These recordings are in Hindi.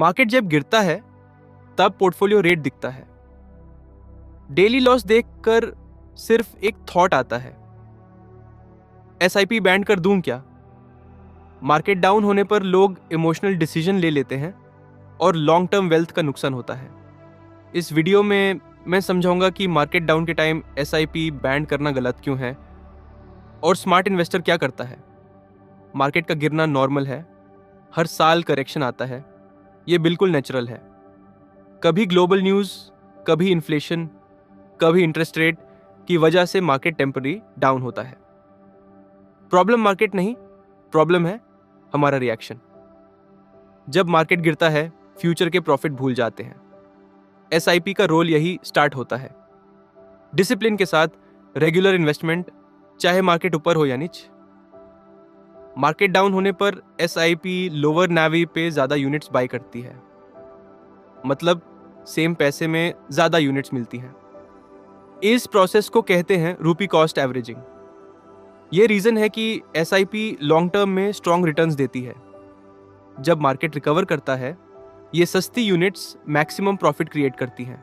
मार्केट जब गिरता है तब पोर्टफोलियो रेट दिखता है। डेली लॉस देखकर सिर्फ एक थॉट आता है, एसआईपी बैंड कर दूं क्या? मार्केट डाउन होने पर लोग इमोशनल डिसीजन ले लेते हैं और लॉन्ग टर्म वेल्थ का नुकसान होता है। इस वीडियो में मैं समझाऊंगा कि मार्केट डाउन के टाइम एसआईपी बैंड करना गलत क्यों है और स्मार्ट इन्वेस्टर क्या करता है। मार्केट का गिरना नॉर्मल है, हर साल करेक्शन आता है, ये बिल्कुल नेचुरल है। कभी ग्लोबल न्यूज़, कभी इन्फ्लेशन, कभी इंटरेस्ट रेट की वजह से मार्केट टेम्पररी डाउन होता है। प्रॉब्लम मार्केट नहीं, प्रॉब्लम है हमारा रिएक्शन। जब मार्केट गिरता है फ्यूचर के प्रॉफिट भूल जाते हैं। एसआईपी का रोल यही स्टार्ट होता है। डिसिप्लिन के साथ रेगुलर इन्वेस्टमेंट, चाहे मार्केट ऊपर हो या नीचे। मार्केट डाउन होने पर एसआईपी लोअर नैवी पे ज्यादा यूनिट्स बाय करती है, मतलब सेम पैसे में ज्यादा यूनिट्स मिलती हैं। इस प्रोसेस को कहते हैं रूपी कॉस्ट एवरेजिंग। ये रीजन है कि एसआईपी लॉन्ग टर्म में स्ट्रॉन्ग रिटर्न्स देती है। जब मार्केट रिकवर करता है ये सस्ती यूनिट्स मैक्सिमम प्रॉफिट क्रिएट करती हैं।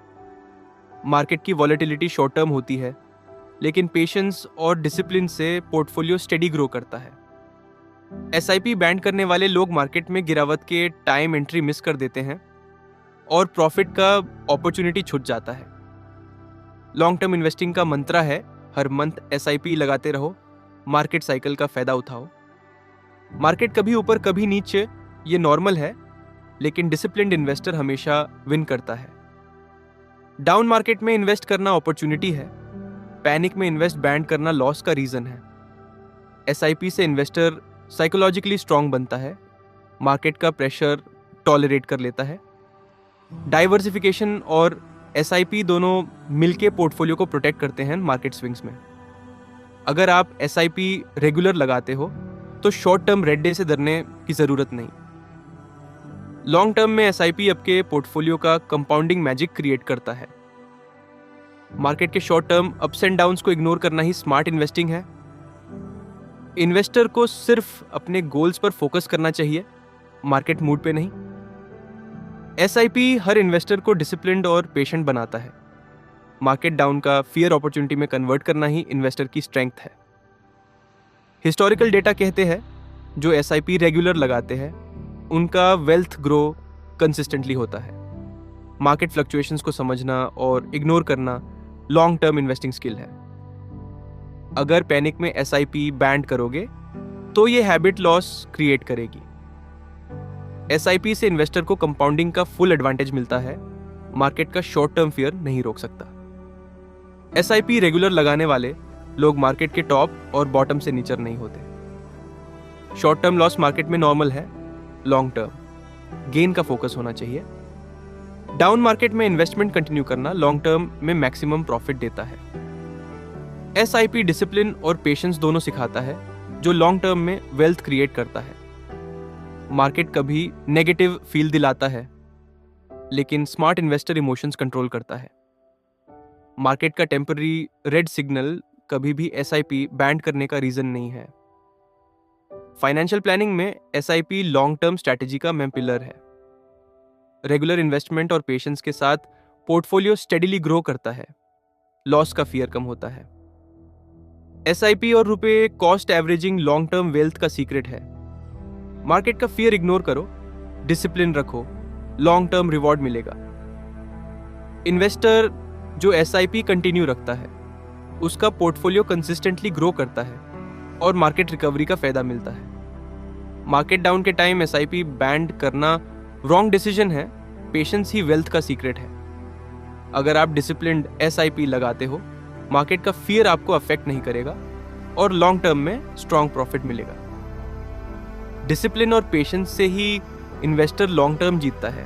मार्केट की वॉलेटिलिटी शॉर्ट टर्म होती है, लेकिन पेशेंस और डिसिप्लिन से पोर्टफोलियो स्टेडी ग्रो करता है। एसआईपी बैंड करने वाले लोग मार्केट में गिरावट के टाइम एंट्री मिस कर देते हैं और प्रॉफिट का अपॉर्चुनिटी छूट जाता है। लॉन्ग टर्म इन्वेस्टिंग का मंत्रा है हर मंथ एसआईपी लगाते रहो, मार्केट साइकिल का फायदा उठाओ। मार्केट कभी ऊपर कभी नीचे, ये नॉर्मल है, लेकिन डिसिप्लिन्ड इन्वेस्टर हमेशा विन करता है। डाउन मार्केट में इन्वेस्ट करना अपॉर्चुनिटी है, पैनिक में इन्वेस्ट बैंड करना लॉस का रीजन है। एसआईपी से इन्वेस्टर साइकोलॉजिकली स्ट्रांग बनता है, मार्केट का प्रेशर टॉलरेट कर लेता है। डाइवर्सिफिकेशन और एसआईपी दोनों मिलके पोर्टफोलियो को प्रोटेक्ट करते हैं मार्केट स्विंग्स में। अगर आप एसआईपी रेगुलर लगाते हो तो शॉर्ट टर्म रेड डे से डरने की जरूरत नहीं। लॉन्ग टर्म में एसआईपी आपके पोर्टफोलियो का कंपाउंडिंग मैजिक क्रिएट करता है। मार्केट के short term ups and downs को इग्नोर करना ही स्मार्ट इन्वेस्टिंग है। इन्वेस्टर को सिर्फ अपने गोल्स पर फोकस करना चाहिए, मार्केट मूड पे नहीं। एसआईपी हर इन्वेस्टर को डिसिप्लिन्ड और पेशेंट बनाता है। मार्केट डाउन का फियर अपॉर्चुनिटी में कन्वर्ट करना ही इन्वेस्टर की स्ट्रेंथ है। हिस्टोरिकल डेटा कहते हैं जो एसआईपी रेगुलर लगाते हैं उनका वेल्थ ग्रो कंसिस्टेंटली होता है। मार्केट फ्लक्चुएशंस को समझना और इग्नोर करना लॉन्ग टर्म इन्वेस्टिंग स्किल है। अगर पैनिक में एसआईपी बैंड करोगे तो ये हैबिट लॉस क्रिएट करेगी। एसआईपी से इन्वेस्टर को कंपाउंडिंग का फुल एडवांटेज मिलता है, मार्केट का शॉर्ट टर्म फियर नहीं रोक सकता। एसआईपी रेगुलर लगाने वाले लोग मार्केट के टॉप और बॉटम से नीचे नहीं होते। शॉर्ट टर्म लॉस मार्केट में नॉर्मल है, लॉन्ग टर्म गेन का फोकस होना चाहिए। डाउन मार्केट में इन्वेस्टमेंट कंटिन्यू करना लॉन्ग टर्म में मैक्सिमम प्रॉफिट देता है। एसआईपी डिसिप्लिन और पेशेंस दोनों सिखाता है, जो लॉन्ग टर्म में वेल्थ क्रिएट करता है। मार्केट कभी नेगेटिव फील दिलाता है, लेकिन स्मार्ट इन्वेस्टर इमोशंस कंट्रोल करता है। मार्केट का टेम्पररी रेड सिग्नल कभी भी एसआईपी बैंड करने का रीजन नहीं है। फाइनेंशियल प्लानिंग में एसआईपी लॉन्ग टर्म स्ट्रैटेजी का मेन पिलर है। रेगुलर इन्वेस्टमेंट और पेशेंस के साथ पोर्टफोलियो स्टेडीली ग्रो करता है, लॉस का फियर कम होता है। एसआईपी और रुपए cost averaging long term wealth का सीक्रेट है। मार्केट का फियर इग्नोर करो, डिसिप्लिन रखो, लॉन्ग टर्म रिवॉर्ड मिलेगा। इन्वेस्टर जो एसआईपी कंटिन्यू रखता है उसका पोर्टफोलियो कंसिस्टेंटली ग्रो करता है और मार्केट रिकवरी का फायदा मिलता है। मार्केट डाउन के टाइम एसआईपी बैंड करना रॉन्ग डिसीजन है, पेशेंस ही वेल्थ का सीक्रेट है। अगर आप डिसिप्लिन्ड एसआईपी लगाते हो, मार्केट का फियर आपको अफेक्ट नहीं करेगा और लॉन्ग टर्म में स्ट्रॉन्ग प्रॉफिट मिलेगा। डिसिप्लिन और पेशेंस से ही इन्वेस्टर लॉन्ग टर्म जीतता है।